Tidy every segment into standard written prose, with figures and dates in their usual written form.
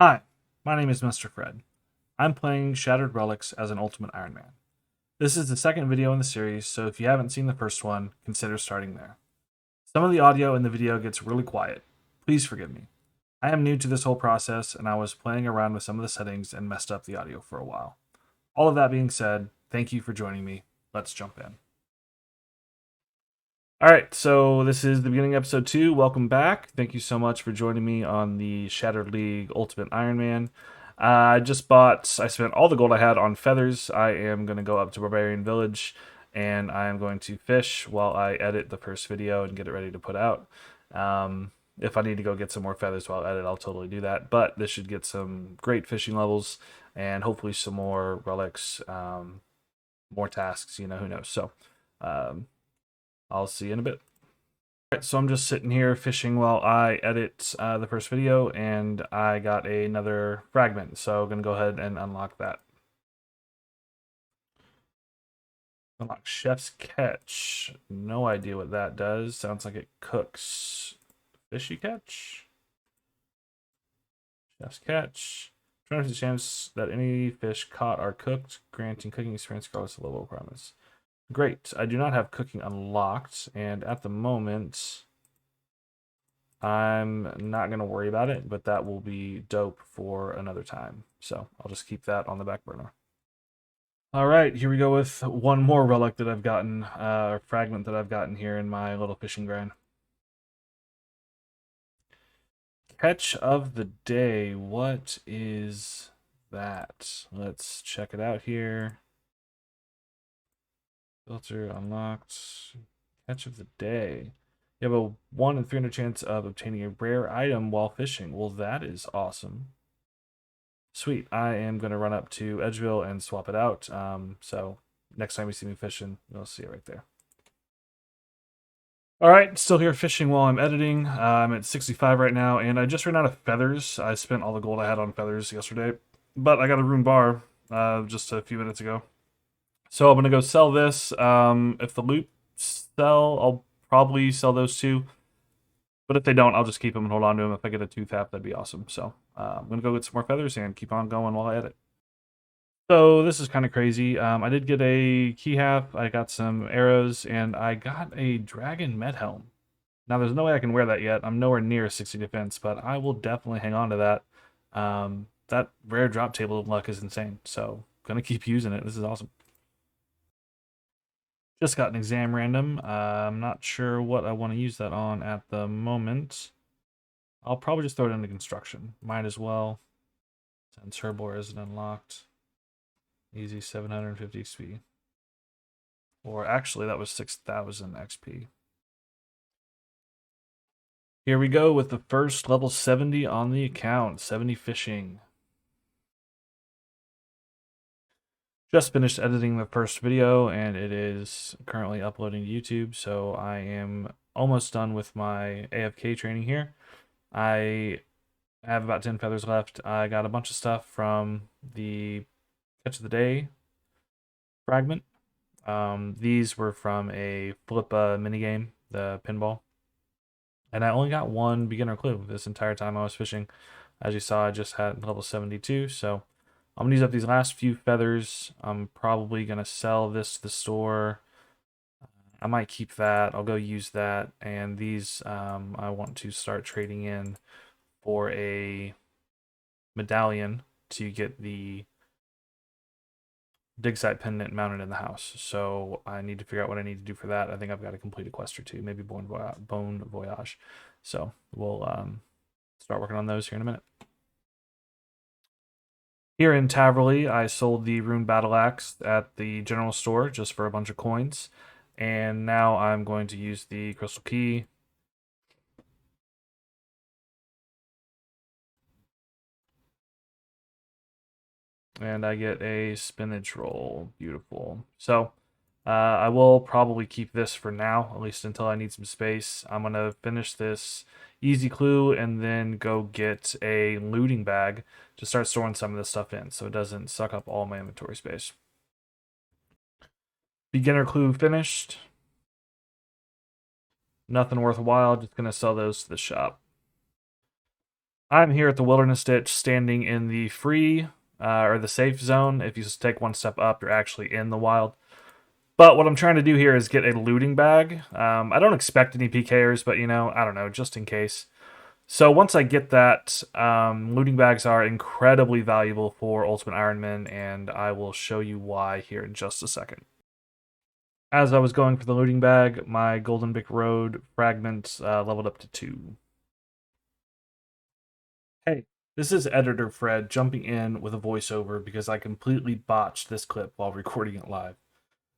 Hi, my name is Mr. Fred. I'm playing Shattered Relics as an Ultimate Ironman. This is the second video in the series, so if you haven't seen the first one, consider starting there. Some of the audio in the video gets really quiet. Please forgive me. I am new to this whole process, and I was playing around with some of the settings and messed up the audio for a while. All of that being said, thank you for joining me. Let's jump in. All right, so this is the beginning of episode 2. Welcome back. Thank you so much for joining me on the Shattered League Ultimate Ironman. I spent all the gold I had on feathers. I am going to go up to Barbarian Village and I am going to fish while I edit the first video and get it ready to put out. If I need to go get some more feathers while I edit, I'll totally do that. But this should get some great fishing levels and hopefully some more relics, more tasks, who knows. So, um, I'll see you in a bit. All right, so I'm just sitting here fishing while I edit the first video, and I got another fragment, so I'm going to go ahead and unlock that. Unlock Chef's Catch. No idea what that does. Sounds like it cooks. Fishy Catch? Chef's Catch. 20% chance that any fish caught are cooked, granting cooking experience regardless of level of requirements. Great. I do not have cooking unlocked, and at the moment, I'm not going to worry about it, but that will be dope for another time. So I'll just keep that on the back burner. All right, here we go with one more relic that I've gotten, or fragment that I've gotten here in my little fishing grind. Catch of the day. What is that? Let's check it out here. Filter unlocked. Catch of the day. You have a 1 in 300 chance of obtaining a rare item while fishing. Well, that is awesome. Sweet. I am going to run up to Edgeville and swap it out. So next time you see me fishing, you'll see it right there. All right, still here fishing while I'm editing. I'm at 65 right now, and I just ran out of feathers. I spent all the gold I had on feathers yesterday, but I got a rune bar just a few minutes ago. So I'm going to go sell this. If the loot sell, I'll probably sell those two. But if they don't, I'll just keep them and hold on to them. If I get a tooth app, that'd be awesome. So I'm going to go get some more feathers and keep on going while I edit. So this is kind of crazy. I did get a key half. I got some arrows, and I got a dragon med helm. Now there's no way I can wear that yet. I'm nowhere near 60 defense, but I will definitely hang on to that. That rare drop table of luck is insane. So gonna keep using it. This is awesome. Just got an exam random. I'm not sure what I want to use that on at the moment. I'll probably just throw it into construction. Might as well. Since Herbor isn't unlocked. Easy 750 XP. Or actually, that was 6,000 XP. Here we go with the first level 70 on the account. 70 fishing. Just finished editing the first video, and it is currently uploading to YouTube, so I am almost done with my AFK training here. I have about 10 feathers left. I got a bunch of stuff from the Catch of the Day fragment. These were from a Flippa minigame, the pinball. And I only got one beginner clue this entire time I was fishing. As you saw, I just had level 72, so I'm gonna use up these last few feathers. I'm probably gonna sell this to the store. I might keep that. I'll go use that. And these I want to start trading in for a medallion to get the dig site pendant mounted in the house. So I need to figure out what I need to do for that. I think I've got to complete a quest or two, maybe Bone Voyage. So we'll start working on those here in a minute. Here in Taverley, I sold the Rune Battle Axe at the general store just for a bunch of coins. And now I'm going to use the Crystal Key. And I get a spinach roll. Beautiful. So I will probably keep this for now, at least until I need some space. I'm going to finish this easy clue and then go get a looting bag to start storing some of this stuff in so it doesn't suck up all my inventory space. Beginner clue finished. Nothing worthwhile, just going to sell those to the shop. I'm here at the Wilderness Ditch, standing in the free or the safe zone. If you just take one step up, you're actually in the wild. But what I'm trying to do here is get a looting bag. I don't expect any PKers, but I don't know, just in case. So once I get that, looting bags are incredibly valuable for Ultimate Ironman, and I will show you why here in just a second. As I was going for the looting bag, my Golden Bick Road fragments leveled up to 2. Hey, this is Editor Fred jumping in with a voiceover because I completely botched this clip while recording it live.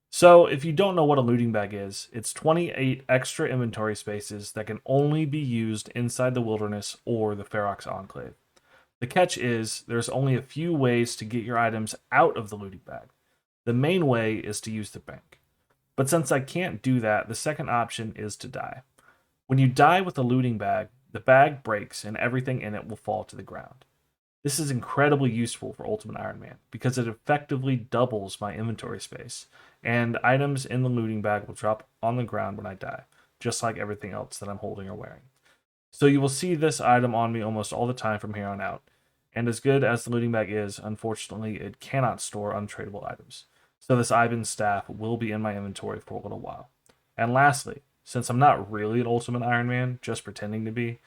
So, if you don't know what a looting bag is, it's 28 extra inventory spaces that can only be used inside the wilderness or the Ferox Enclave. The catch is there's only a few ways to get your items out of the looting bag. The main way is to use the bank. But since I can't do that, the second option is to die. When you die with a looting bag, the bag breaks and everything in it will fall to the ground. This is incredibly useful for Ultimate Iron Man because it effectively doubles my inventory space, and items in the looting bag will drop on the ground when I die, just like everything else that I'm holding or wearing. So you will see this item on me almost all the time from here on out. And as good as the looting bag is, unfortunately, it cannot store untradeable items. So this Ivan's staff will be in my inventory for a little while. And lastly, since I'm not really an Ultimate Iron Man, just pretending to be,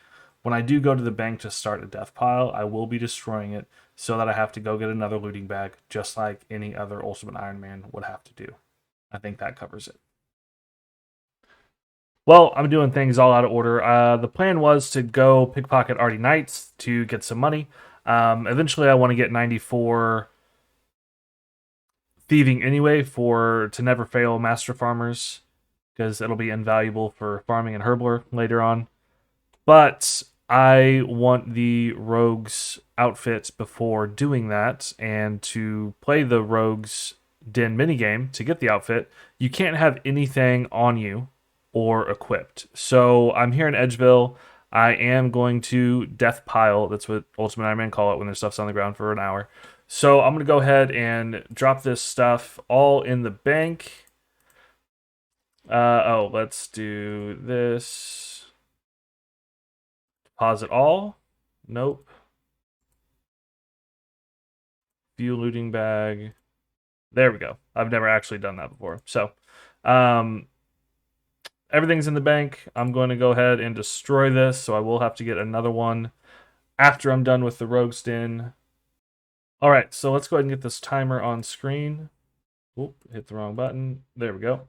when I do go to the bank to start a death pile, I will be destroying it so that I have to go get another looting bag, just like any other Ultimate Iron Man would have to do. I think that covers it. Well, I'm doing things all out of order. The plan was to go pickpocket Artie Knights to get some money. Eventually, I want to get 94 thieving anyway for to never fail master farmers because it'll be invaluable for farming and herbler later on. But I want the rogues outfit before doing that, and to play the rogues den minigame to get the outfit, you can't have anything on you or equipped. So I'm here in Edgeville. I am going to death pile. That's what Ultimate Iron Man call it when their stuff's on the ground for an hour. So I'm gonna go ahead and drop this stuff all in the bank. Let's do this. Deposit all. Nope. View looting bag. There we go. I've never actually done that before. So, um, everything's in the bank. I'm going to go ahead and destroy this, so I will have to get another one after I'm done with the rogues den. All right, so let's go ahead and get this timer on screen. Oop, hit the wrong button. There we go.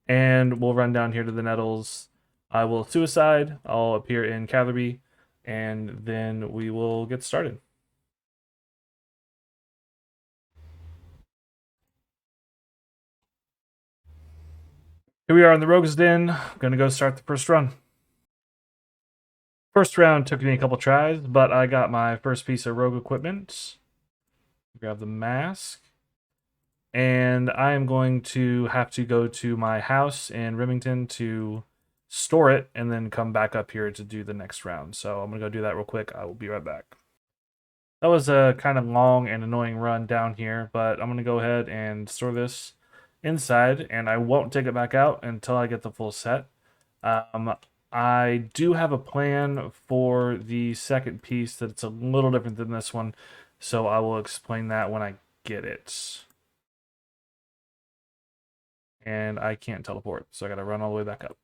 And we'll run down here to the nettles. I will suicide. I'll appear in Catherby, and then we will get started. Here we are in the Rogue's Den. I'm gonna go start the first run. First round took me a couple tries, but I got my first piece of rogue equipment. Grab the mask. And I am going to have to go to my house in Remington to store it and then come back up here to do the next round. So I'm gonna go do that real quick. I will be right back. That was a kind of long and annoying run down here, but I'm gonna go ahead and store this inside, and I won't take it back out until I get the full set. Um, I do have a plan for the second piece that's a little different than this one, so I will explain that when I get it. And I can't teleport, so I gotta run all the way back up.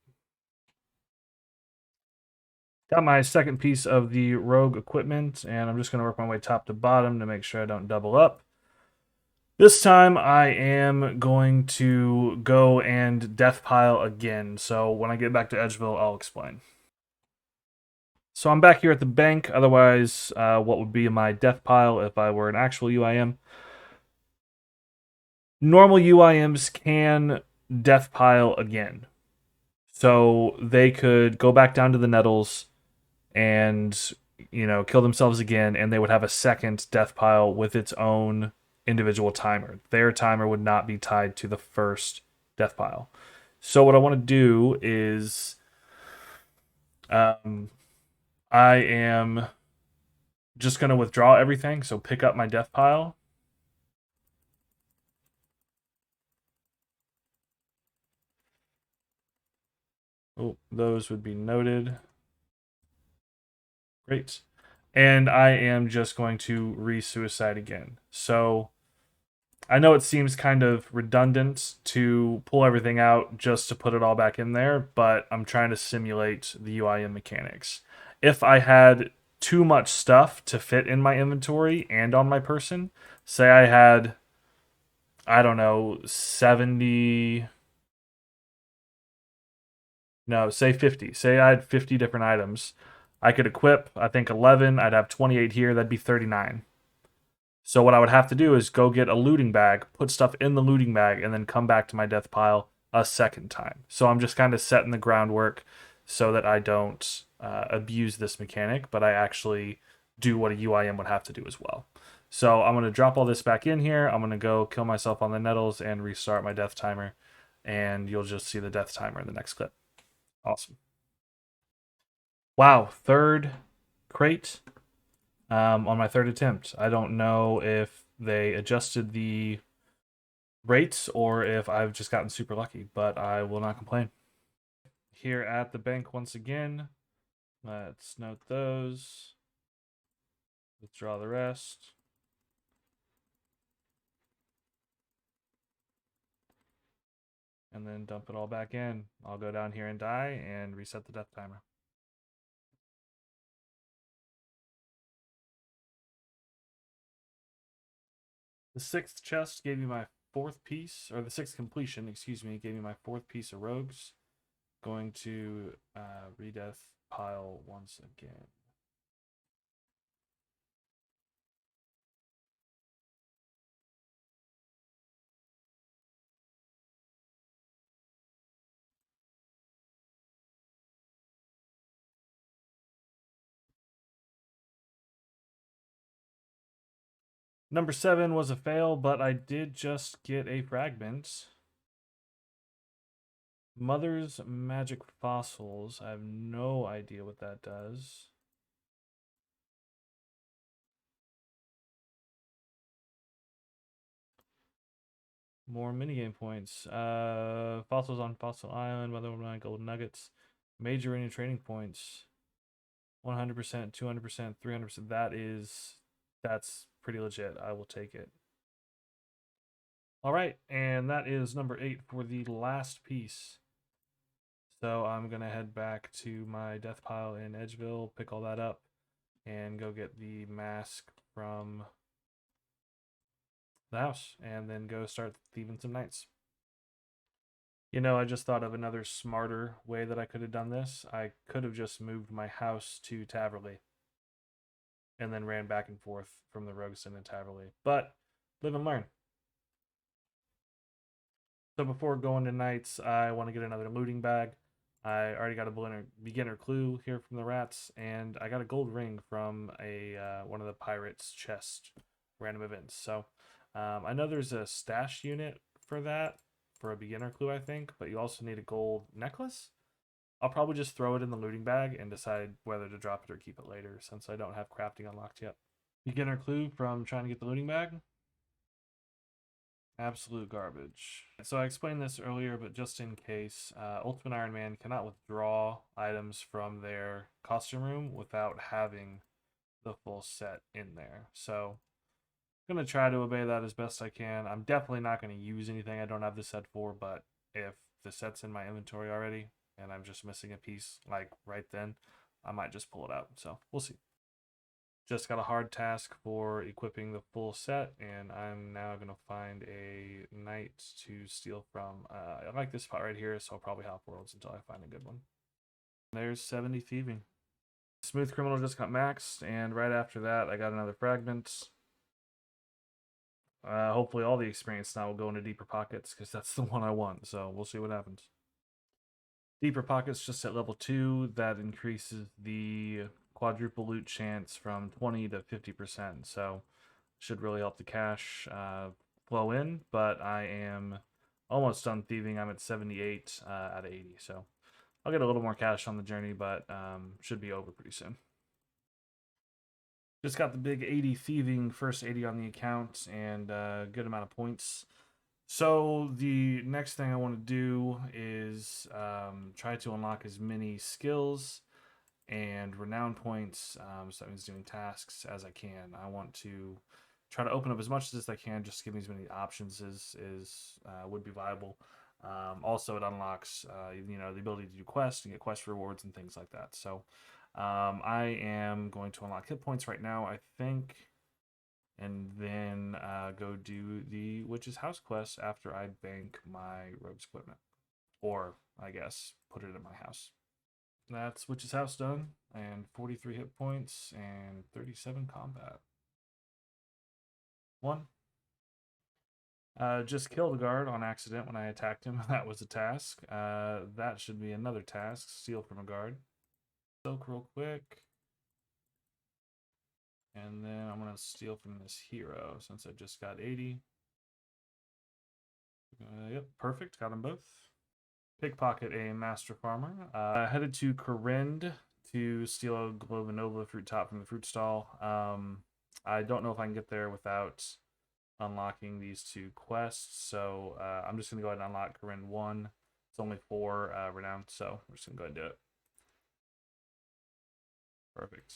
Got my second piece of the rogue equipment, and I'm just gonna work my way top to bottom to make sure I don't double up. This time I am going to go and death pile again, so when I get back to Edgeville, I'll explain. So I'm back here at the bank, otherwise what would be my death pile if I were an actual UIM. Normal UIMs can death pile again. So they could go back down to the nettles and kill themselves again, and they would have a second death pile with its own individual timer. Their timer would not be tied to the first death pile. So what I want to do is I am just going to withdraw everything, so pick up my death pile. Oh, those would be noted. Great. and I am just going to re-suicide again. So I know it seems kind of redundant to pull everything out just to put it all back in there, but I'm trying to simulate the UIM mechanics. If I had too much stuff to fit in my inventory and on my person, say I had, I don't know, 70, no, say 50. Say I had 50 different items. I could equip, I think 11, I'd have 28 here, that'd be 39. So what I would have to do is go get a looting bag, put stuff in the looting bag, and then come back to my death pile a second time. So I'm just kind of setting the groundwork so that I don't abuse this mechanic, but I actually do what a UIM would have to do as well. So I'm going to drop all this back in here. I'm going to go kill myself on the nettles and restart my death timer. And you'll just see the death timer in the next clip. Awesome. Wow, third crate on my third attempt. I don't know if they adjusted the rates or if I've just gotten super lucky, but I will not complain. Here at the bank once again, let's note those, withdraw the rest. And then dump it all back in. I'll go down here and die and reset the death timer. The sixth chest gave me my fourth piece, or the sixth completion, excuse me, gave me my fourth piece of rogues. Going to redeath pile once again. Number 7 was a fail, but I did just get a fragment. Mother's Magic Fossils. I have no idea what that does. More minigame points. Fossils on Fossil Island, Mother of Nine Gold Nuggets. Major Arena training points. 100%, 200%, 300%. That's pretty legit. I will take it. All right, and that is number 8 for the last piece. So I'm going to head back to my death pile in Edgeville, pick all that up, and go get the mask from the house, and then go start thieving some knights. You know, I just thought of another smarter way that I could have done this. I could have just moved my house to Taverley and then ran back and forth from the Rogueson and Taverley. But live and learn. So before going to Knights, I want to get another looting bag. I already got a beginner clue here from the rats, and I got a gold ring from a one of the pirates' chest random events. So I know there's a stash unit for that for a beginner clue, I think, but you also need a gold necklace. I'll probably just throw it in the looting bag and decide whether to drop it or keep it later, since I don't have crafting unlocked yet. Beginner clue from trying to get the looting bag. Absolute garbage. So I explained this earlier, but just in case, Ultimate Iron Man cannot withdraw items from their costume room without having the full set in there. So I'm going to try to obey that as best I can. I'm definitely not going to use anything I don't have the set for, but if the set's in my inventory already and I'm just missing a piece like right then, I might just pull it out. So we'll see. Just got a hard task for equipping the full set, and I'm now going to find a knight to steal from. I like this spot right here, so I'll probably hop worlds until I find a good one. There's 70 thieving. Smooth Criminal just got maxed, and right after that, I got another fragment. Hopefully all the experience now will go into Deeper Pockets, because that's the one I want, so we'll see what happens. Deeper Pockets just at level 2, that increases the quadruple loot chance from 20 to 50%, so should really help the cash flow in, but I am almost done thieving. I'm at 78 out of 80, so I'll get a little more cash on the journey, but should be over pretty soon. Just got the big 80 thieving, first 80 on the account, and a good amount of points. So the next thing I want to do is try to unlock as many skills and renown points. So that means doing tasks as I can. I want to try to open up as much as I can, just to give me as many options as would be viable. Also, it unlocks the ability to do quests and get quest rewards and things like that. So I am going to unlock hit points right now, I think, and then go do the witch's house quest after I bank my rogue's equipment, or I guess put it in my house. That's Witch's House done, and 43 hit points and 37 combat. One. Just killed a guard on accident when I attacked him. That was a task. That should be another task. Steal from a guard. Soak real quick. And then I'm going to steal from this hero since I just got 80. Yep, perfect. Got them both. Pickpocket a master farmer. Headed to Corinne to steal a Globe and Nova fruit top from the fruit stall. I don't know if I can get there without unlocking these two quests, so I'm just going to go ahead and unlock Corinne 1. It's only 4 renown, so we're just going to go ahead and do it. Perfect.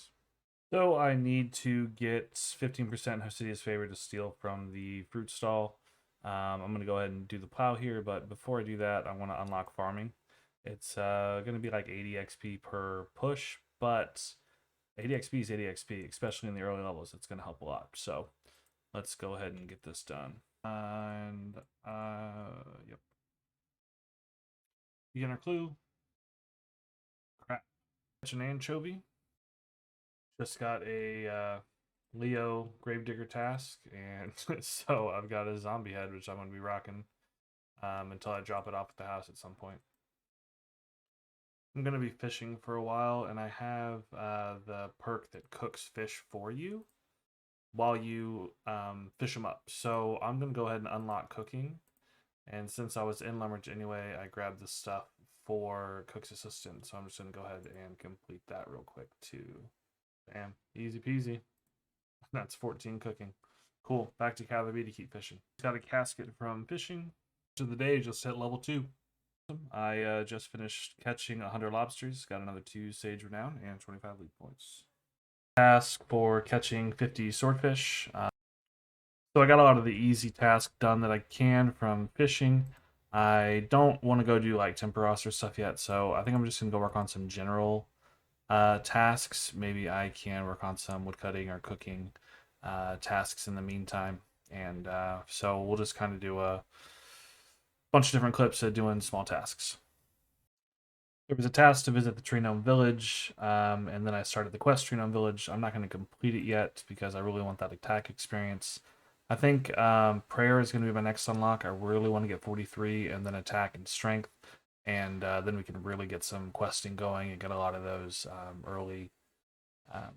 So I need to get 15% Hosidia's favor to steal from the fruit stall. I'm going to go ahead and do the plow here, but before I do that, I want to unlock farming. It's going to be like 80 XP per push, but 80 XP is 80 XP, especially in the early levels. It's going to help a lot. So let's go ahead and get this done. And, yep. Beginner clue. Crap. Catch an anchovy. Just got a Leo Gravedigger task, and so I've got a zombie head, which I'm going to be rocking until I drop it off at the house at some point. I'm going to be fishing for a while, and I have the perk that cooks fish for you while you fish them up. So I'm going to go ahead and unlock cooking. And since I was in Lumberage anyway, I grabbed the stuff for Cook's Assistant. So I'm just going to go ahead and complete that real quick too. Bam. Easy peasy. That's 14 cooking. Cool. Back to Catherby to keep fishing. Got a casket from fishing. To the day, just hit level 2. I just finished catching 100 lobsters. Got another 2 Sage Renown and 25 lead points. Task for catching 50 swordfish. So I got a lot of the easy tasks done that I can from fishing. I don't want to go do like Temperos or stuff yet, so I think I'm just going to go work on some general tasks. Maybe I can work on some woodcutting or cooking tasks in the meantime. And so we'll just kind of do a bunch of different clips of doing small tasks. There was a task to visit the Tree Gnome Village, and then I started the quest Tree Gnome Village. I'm not going to complete it yet because I really want that attack experience. I think Prayer is going to be my next unlock. I really want to get 43 and then attack and strength, and then we can really get some questing going and get a lot of those early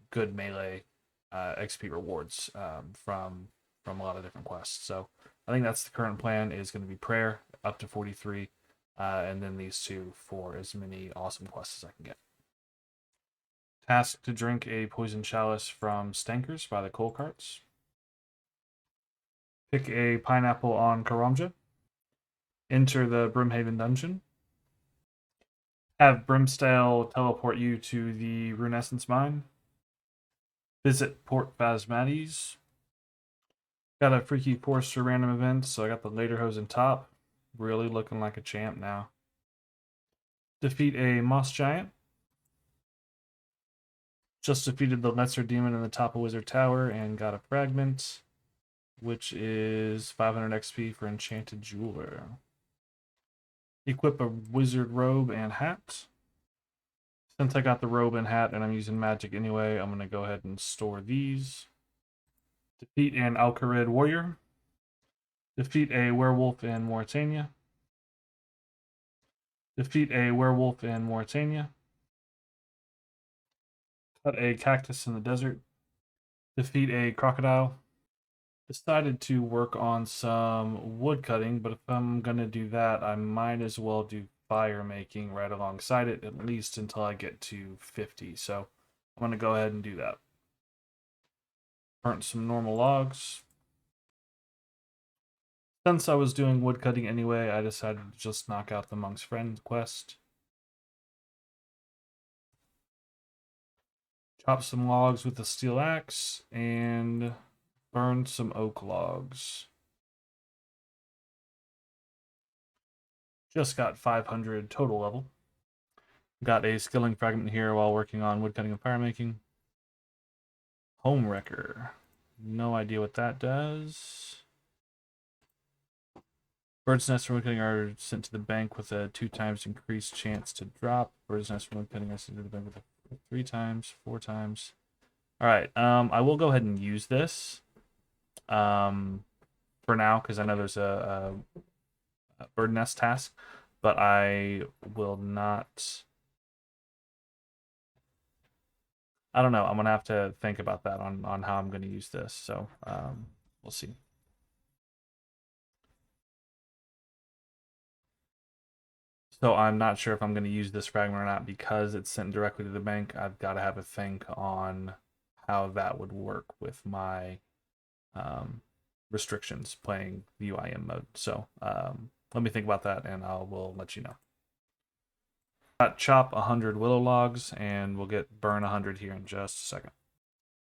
good melee XP rewards from a lot of different quests. So I think that's the current plan, is going to be Prayer up to 43, and then these two for as many awesome quests as I can get. Task to drink a poison chalice from Stankers by the coal carts. Pick a pineapple on Karamja. Enter the Brimhaven dungeon. Have Brimstale teleport you to the Runescence mine. Visit Port Phasmates. Got a Freaky Forester random event, so I got the Lederhosen top. Really looking like a champ now. Defeat a Moss Giant. Just defeated the Lesser Demon in the top of Wizard Tower and got a fragment, which is 500 XP for Enchanted Jeweler. Equip a Wizard robe and hat. Since I got the robe and hat and I'm using magic anyway, I'm going to go ahead and store these. Defeat an Alcarid warrior. Defeat a werewolf in Mauritania. Defeat a werewolf in Mauritania. Cut a cactus in the desert. Defeat a crocodile. Decided to work on some wood cutting, but if I'm going to do that, I might as well do fire making right alongside it, at least until I get to 50. So I'm going to go ahead and do that. Burnt some normal logs. Since I was doing wood cutting anyway, I decided to just knock out the Monk's Friend quest. Chop some logs with a steel axe and burn some oak logs. Just got 500 total level. Got a skilling fragment here while working on woodcutting and fire making. Home wrecker. No idea what that does. Bird's nests from woodcutting are sent to the bank with a 2 times increased chance to drop. Bird's nests from woodcutting are sent to the bank with a 3 times, 4 times. All right. I will go ahead and use this for now because I know there's a bird nest task, but I will not. I don't know. I'm gonna have to think about that on how I'm gonna use this. So we'll see. So I'm not sure if I'm going to use this fragment or not because it's sent directly to the bank. I've got to have a think on how that would work with my restrictions playing the UIM mode. So let me think about that and I will let you know. Got chop 100 willow logs and we'll get burn 100 here in just a second.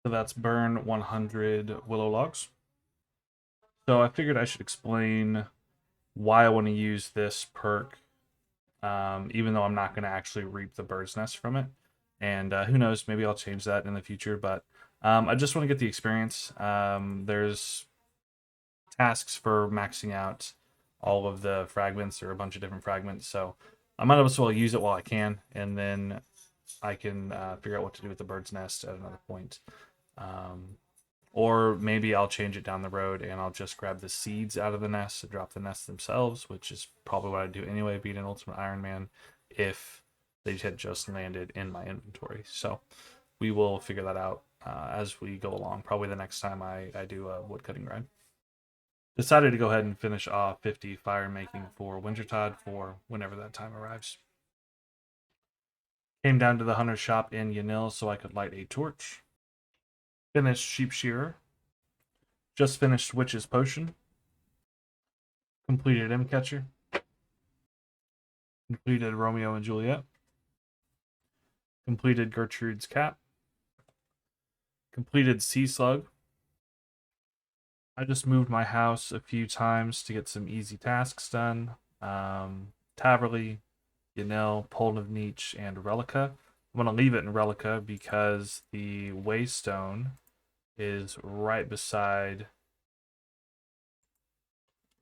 So that's burn 100 willow logs. So I figured I should explain why I want to use this perk, even though I'm not going to actually reap the bird's nest from it. And who knows, maybe I'll change that in the future. But I just want to get the experience. There's tasks for maxing out all of the fragments or a bunch of different fragments. So I might as well use it while I can. And then I can figure out what to do with the bird's nest at another point. Or maybe I'll change it down the road and I'll just grab the seeds out of the nest and drop the nests themselves, which is probably what I'd do anyway, being an Ultimate Ironman, if they had just landed in my inventory. So we will figure that out as we go along, probably the next time I do a woodcutting grind. Decided to go ahead and finish off 50 fire making for Wintertide for whenever that time arrives. Came down to the hunter's shop in Yanil so I could light a torch. Finished Sheep Shearer. Just finished Witch's Potion. Completed M Catcher. Completed Romeo and Juliet. Completed Gertrude's Cap. Completed Sea Slug. I just moved my house a few times to get some easy tasks done. Taverley, Yanel, Poln of Nietzsche, and Relica. I'm going to leave it in Relica because the Waystone is right beside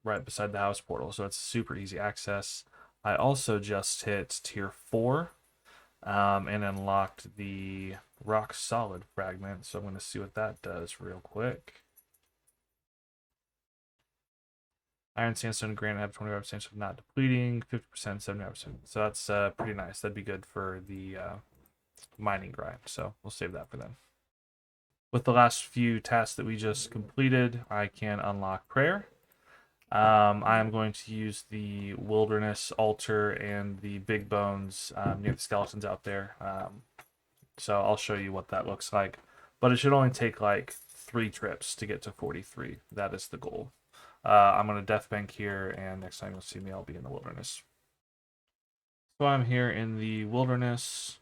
the house portal, so it's super easy access. I also just hit tier 4 and unlocked the rock solid fragment, so I'm going to see what that does real quick. Iron sandstone and granite have 25% chance of not depleting, 50%, 75%. So that's pretty nice. That'd be good for the mining grind, so we'll save that for then. With the last few tasks that we just completed, I can unlock prayer. I am going to use the wilderness altar and the big bones near the skeletons out there. So I'll show you what that looks like. But it should only take like 3 trips to get to 43. That is the goal. I'm going to death bank here, and next time you'll see me, I'll be in the wilderness. So I'm here in the wilderness,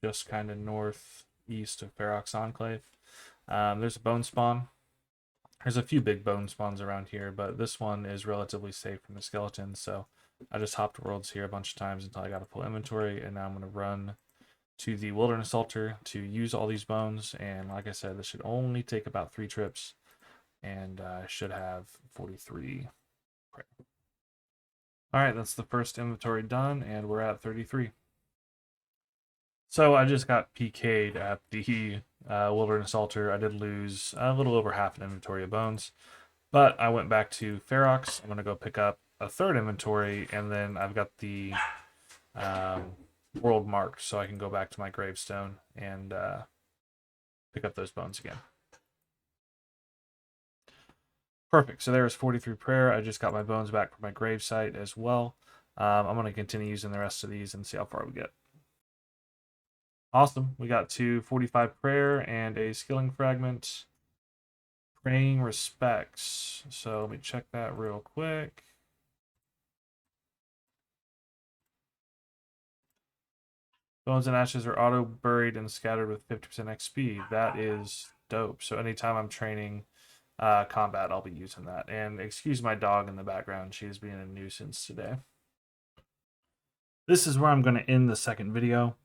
just kind of northeast of Ferox Enclave. There's a bone spawn. There's a few big bone spawns around here, but this one is relatively safe from the skeletons, so I just hopped worlds here a bunch of times until I got a full inventory, and now I'm going to run to the wilderness altar to use all these bones, and like I said, this should only take about 3 trips, and I should have 43 prayer. Alright, that's the first inventory done, and we're at 33. So I just got PK'd at the wilderness altar. I did lose a little over half an inventory of bones, but I went back to Ferox. I'm going to go pick up a 3rd inventory, and then I've got the world marked so I can go back to my gravestone and pick up those bones again. Perfect. So there's 43 prayer. I just got my bones back from my gravesite as well. I'm going to continue using the rest of these and see how far we get. Awesome. We got to 45 prayer and a skilling fragment. Praying respects. So let me check that real quick. Bones and ashes are auto buried and scattered with 50% XP. That is dope. So anytime I'm training combat, I'll be using that. And excuse my dog in the background. She is being a nuisance today. This is where I'm going to end the second video.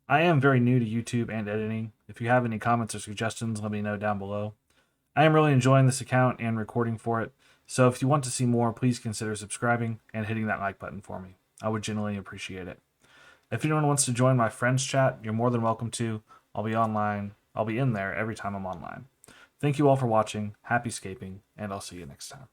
I am very new to YouTube and editing. If you have any comments or suggestions, let me know down below. I am really enjoying this account and recording for it, so if you want to see more, please consider subscribing and hitting that like button for me. I would genuinely appreciate it. If anyone wants to join my friends chat, you're more than welcome to. I'll be online. I'll be in there every time I'm online. Thank you all for watching. Happy scaping, and I'll see you next time.